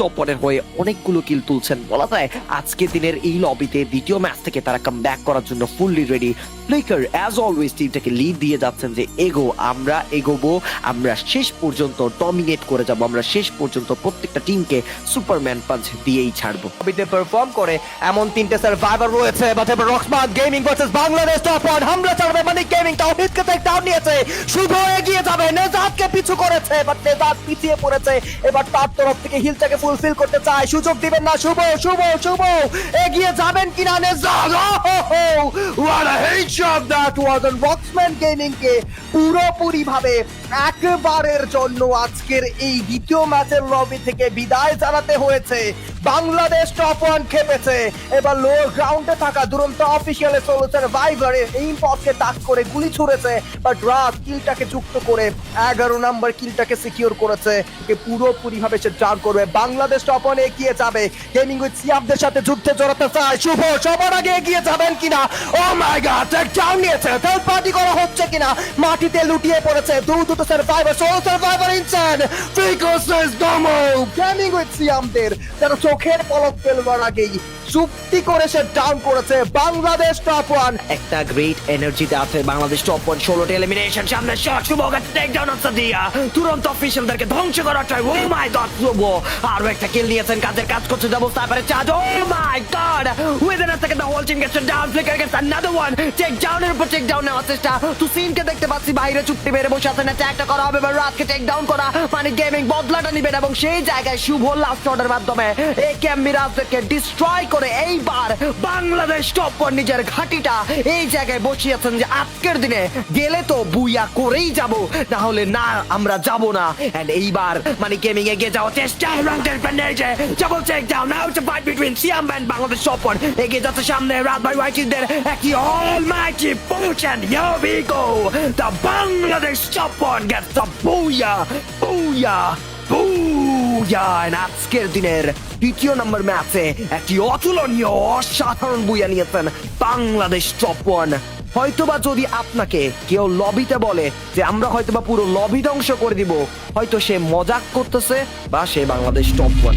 টপরের হয়ে অনেকগুলো কিল তুলছেন, বলা যায় আজকে দিনের এই লবিতে দ্বিতীয় ম্যাচ থেকে তারা কাম ব্যাক করার জন্য fully ready. Flicker as always টিমটাকে লিড দিয়ে যাচ্ছেন যে আমরা এগোবো, আমরা শেষ পর্যন্ত ডমিনেট করে যাব, আমরা শেষ পর্যন্ত প্রত্যেকটা টিমকে সুপারম্যান পাঞ্চ দিয়েই ছাড়বো। লবিতে পারফর্ম করে এমন তিনটে সার্ভাইভার রয়েছে, বাট এবার rocksmart gaming versus Bangladesh top one হামলা চালাবে। মানে গেমিং তাওহিদকে টেক ডাউন নিয়েছে, শুভ এগিয়ে যাবে, নেজাতকে পিছু করেছে, বাট নেজাত পিছিয়ে পড়েছে। এবার তার তরফ থেকে হিলটাকে ফুলফিল করতে চায়, সুযোগ দিবেন না শুভ। শুভ শুভ এগিয়ে যাবেন কিনা নেজাত? What a headshot that was on rocksman gaming কে পুরোপুরি ভাবে একবারের জন্য আজকের এই দ্বিতীয় ম্যাচের লবি থেকে বিদায় জানাতে হয়েছে। বাংলাদেশ টপ ওয়ান খেপেছে। এবার লোয়ার গ্রাউন্ডে থাকা দুরন্ত অফিসিয়ালের সোলো সার্ভাইভারে এই পথকে টাচ করে গুলি ছুড়েছে, বাট রাত কিলটাকে যুক্ত করে 11 নম্বর কিলটাকে সিকিউর করেছে। পুরোপুরি ভাবে সে ডাউন করবে। বাংলাদেশ টপ ওয়ান এগিয়ে যাবে, গেমিং উইথ সিয়াবদের সাথে যুদ্ধে জড়াতে চায়। শুভ সবার আগে এগিয়ে যাবেন কিনা? Oh my god, take down নিয়েছে, থার্ড পার্টি করা হচ্ছে কিনা? মাটিতে লুটিয়ে পড়েছে দুটো সার্ভাইভার, সোলো সার্ভাইভার ইনসাইড ফ্রিকোসেস ডোমো। গেমিং উইথ সিয়ামদের যারা চোখের পলক ফেলবার আগেই চুক্তি করে সে ডাউন করেছে বাংলাদেশ টপ ওয়ান। একটা গ্রেট এনার্জিতে আছে বাংলাদেশ টপ ওয়ান। 16টা এলিমিনেশন, সামনে shot, Shuvo take down of Sadia, তুরন্ত অফিশিয়ালদেরকে ধ্বংস করার ট্রাই। ও মাই গড, শুভ আরো একটা কিল নিয়েছেন, কাজের কাজ করছে, ডাবল স্নাইপারের charge. Oh my god, within a second the whole team gets down. Flicker gets another one, take ডাউনের উপর টেক ডাউন নেওয়ার চেষ্টা। তুসিনকে দেখতে পাচ্ছি বাইরে চুপটি মেরে বসে আছেন, অ্যাটাকটা করা হবে, এবার রাতকে টেক ডাউন করা মানে গেমিং বদলাটা নিবেন, এবং সেই জায়গায় শুভ লাস্ট শটের মাধ্যমে একেএম মিরাজকে ডিস্ট্রয় করে এইবার বাংলাদেশ টপ ওয়ান নিজের ঘাটিটা এই জায়গায় বসিয়েছেন যে আজকের দিনে গেলে তো বুইয়া করেই যাব, না হলে না আমরা যাব না। এন্ড এইবার মানে গেমিং এগিয়ে যাওয়ার চেষ্টা, রাউন্ডের প্যানেজে double take down. Now it's a fight between Siam and Bangladesh top one. এগিয়ে যাচ্ছে সামনে রাত ভাই ওয়াইটিদের একটি almighty push, and here we go, the Bangladesh top one gets the booyah booyah booyah. আজকের দিনের দ্বিতীয় নম্বর ম্যাচে একটি অতুলনীয় অসাধারণ বুইয়া নিয়েছেন বাংলাদেশ টপ ওয়ান। হয়তোবা যদি আপনাকে কেউ লবিতে বলে যে আমরা হয়তোবা পুরো লবি ধ্বংস করে দিব, হয়তো সে মজাক করতেছে বা সে বাংলাদেশ টপ ওয়ান।